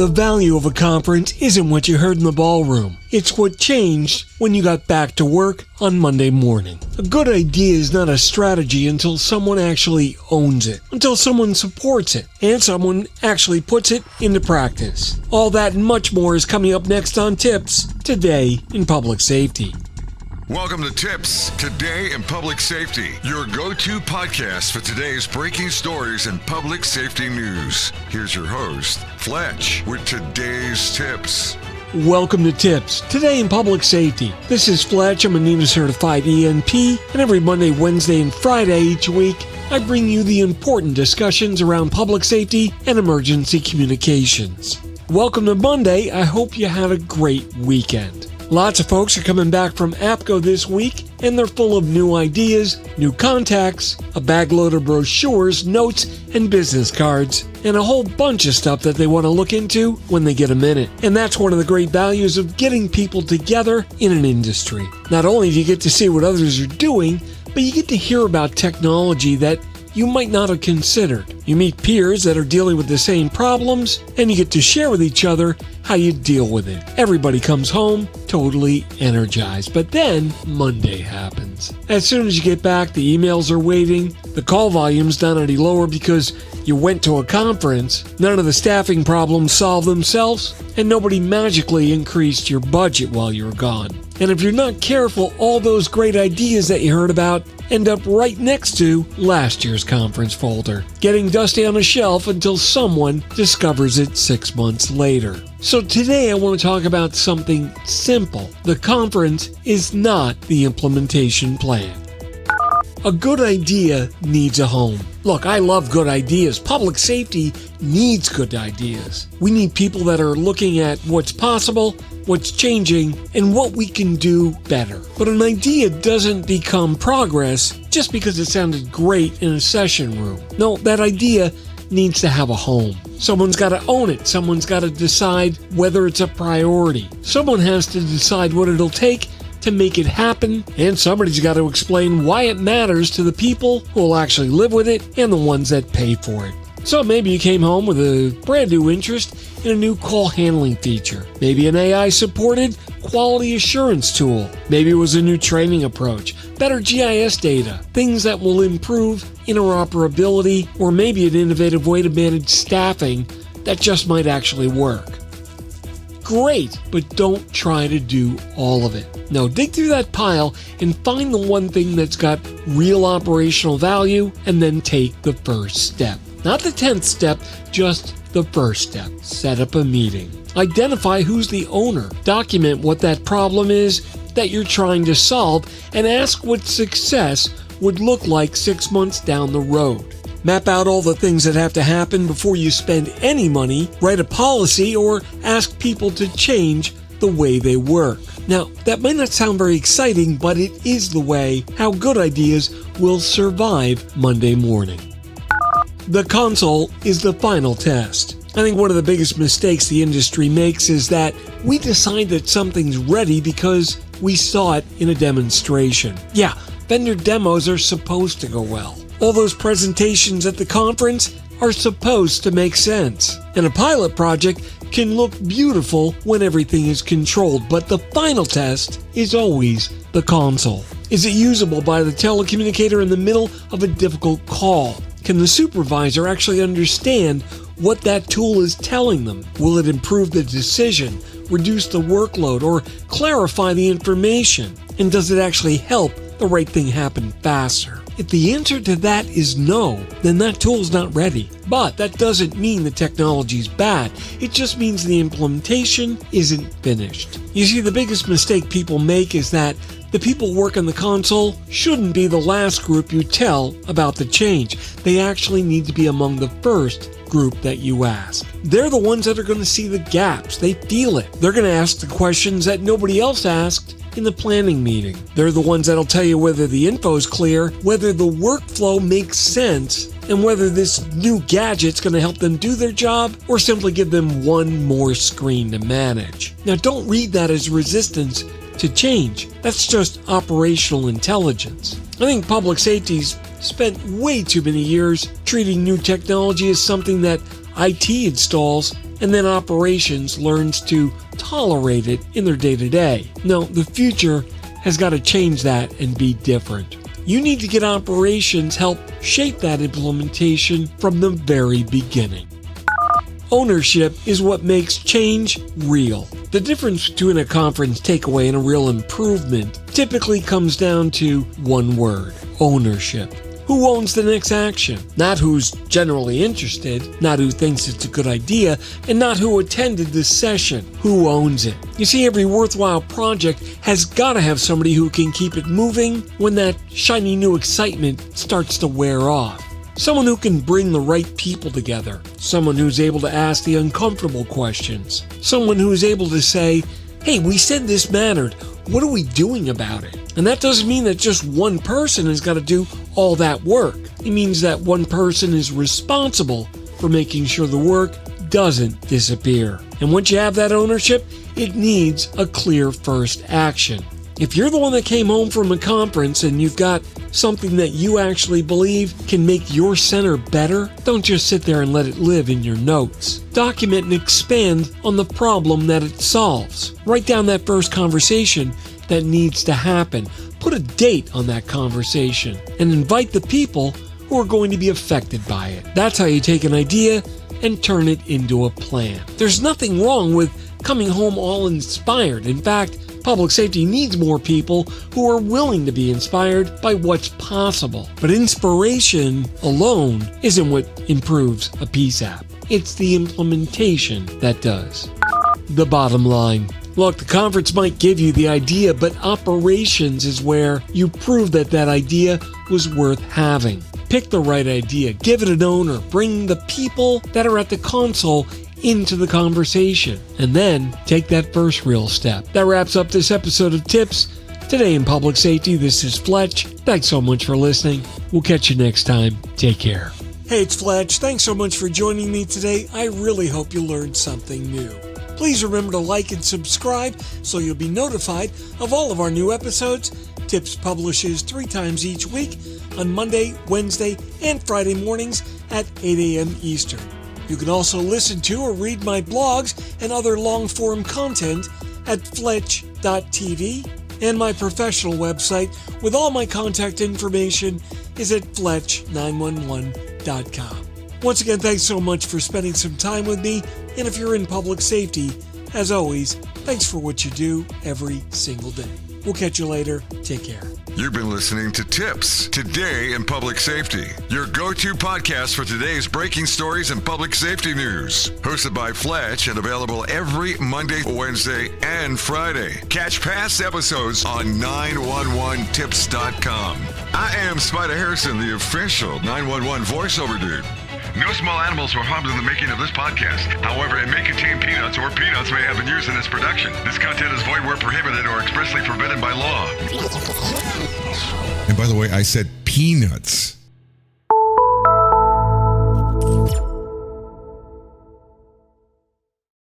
The value of a conference isn't what you heard in the ballroom. It's what changed when you got back to work on Monday morning. A good idea is not a strategy until someone actually owns it, until someone supports it, and someone actually puts it into practice. All that and much more is coming up next on TiPS, Today in Public Safety. Welcome to TiPS, Today in Public Safety, your go-to podcast for today's breaking stories and public safety news. Here's your host, Fletch, with today's tips. Welcome to TiPS, Today in Public Safety. This is Fletch. I'm a NEMA certified ENP, and every Monday, Wednesday, and Friday each week, I bring you the important discussions around public safety and emergency communications. Welcome to Monday. I hope you had a great weekend. Lots of folks are coming back from APCO this week, and they're full of new ideas, new contacts, a bagload of brochures, notes, and business cards, and a whole bunch of stuff that they want to look into when they get a minute. And that's one of the great values of getting people together in an industry. Not only do you get to see what others are doing, but you get to hear about technology that you might not have considered. You meet peers that are dealing with the same problems, and you get to share with each other how you deal with it. Everybody comes home totally energized, but then Monday happens. As soon as you get back, the emails are waiting, the call volume's not any lower because you went to a conference, none of the staffing problems solved themselves, and nobody magically increased your budget while you were gone. And if you're not careful, all those great ideas that you heard about end up right next to last year's conference folder, getting dusty on a shelf until someone discovers it 6 months later. So today I want to talk about something simple. The conference is not the implementation plan. A good idea needs a home. Look, I love good ideas. Public safety needs good ideas. We need people that are looking at what's possible, what's changing, and what we can do better. But an idea doesn't become progress just because it sounded great in a session room. No, that idea needs to have a home. Someone's got to own it. Someone's got to decide whether it's a priority. Someone has to decide what it'll take to make it happen, and somebody's got to explain why it matters to the people who will actually live with it and the ones that pay for it. So maybe you came home with a brand new interest in a new call handling feature, maybe an AI-supported quality assurance tool, maybe it was a new training approach, better GIS data, things that will improve interoperability, or maybe an innovative way to manage staffing that just might actually work. Great, but don't try to do all of it. No, dig through that pile and find the one thing that's got real operational value and then take the first step. Not the 10th step, just the first step. Set up a meeting. Identify who's the owner. Document what that problem is that you're trying to solve and ask what success would look like 6 months down the road. Map out all the things that have to happen before you spend any money, write a policy, or ask people to change the way they work. Now, that might not sound very exciting, but it is the way how good ideas will survive Monday morning. The console is the final test. I think one of the biggest mistakes the industry makes is that we decide that something's ready because we saw it in a demonstration. Yeah, vendor demos are supposed to go well. All those presentations at the conference are supposed to make sense. And a pilot project can look beautiful when everything is controlled, but the final test is always the console. Is it usable by the telecommunicator in the middle of a difficult call? Can the supervisor actually understand what that tool is telling them? Will it improve the decision, reduce the workload, or clarify the information? And does it actually help the right thing happen faster? If the answer to that is no, then that tool's not ready. But that doesn't mean the technology's bad. It just means the implementation isn't finished. You see, the biggest mistake people make is that the people working the console shouldn't be the last group you tell about the change. They actually need to be among the first group that you ask. They're the ones that are going to see the gaps. They feel it. They're going to ask the questions that nobody else asked in the planning meeting. They're the ones that'll tell you whether the info is clear, whether the workflow makes sense, and whether this new gadget's going to help them do their job or simply give them one more screen to manage. Now, don't read that as resistance to change. That's just operational intelligence. I think public safety's spent way too many years treating new technology as something that IT installs and then operations learns to tolerate it in their day-to-day. No, the future has got to change that and be different. You need to get operations help shape that implementation from the very beginning. Ownership is what makes change real. The difference between a conference takeaway and a real improvement typically comes down to one word: ownership. Who owns the next action? Not who's generally interested, not who thinks it's a good idea, and not who attended this session. Who owns it? You see, every worthwhile project has got to have somebody who can keep it moving when that shiny new excitement starts to wear off. Someone who can bring the right people together. Someone who's able to ask the uncomfortable questions. Someone who's able to say, hey, we said this mattered. What are we doing about it? And that doesn't mean that just one person has got to do all that work. It means that one person is responsible for making sure the work doesn't disappear. And once you have that ownership, it needs a clear first action. If you're the one that came home from a conference and you've got something that you actually believe can make your center better, don't just sit there and let it live in your notes. Document and expand on the problem that it solves. Write down that first conversation that needs to happen. Put a date on that conversation and invite the people who are going to be affected by it. That's how you take an idea and turn it into a plan. There's nothing wrong with coming home all inspired. In fact, public safety needs more people who are willing to be inspired by what's possible. But inspiration alone isn't what improves a peace app. It's the implementation that does. The bottom line. Look, the conference might give you the idea, but operations is where you prove that that idea was worth having. Pick the right idea, give it an owner, bring the people that are at the console into the conversation, and then take that first real step. That wraps up this episode of TiPS. Today in Public Safety, this is Fletch. Thanks so much for listening. We'll catch you next time. Take care. Hey, it's Fletch. Thanks so much for joining me today. I really hope you learned something new. Please remember to like and subscribe so you'll be notified of all of our new episodes. TiPS publishes 3 times each week on Monday, Wednesday, and Friday mornings at 8 a.m. Eastern. You can also listen to or read my blogs and other long-form content at fletch.tv, and my professional website with all my contact information is at fletch911.com. Once again, thanks so much for spending some time with me, and if you're in public safety, as always, thanks for what you do every single day. We'll catch you later. Take care. You've been listening to TiPS, Today in Public Safety, your go-to podcast for today's breaking stories and public safety news. Hosted by Fletch and available every Monday, Wednesday, and Friday. Catch past episodes on 911tips.com. I am Spider Harrison, the official 911 voiceover dude. No small animals were harmed in the making of this podcast. However, it may contain peanuts, or peanuts may have been used in its production. This content is void where prohibited or expressly forbidden by law. And by the way, I said peanuts.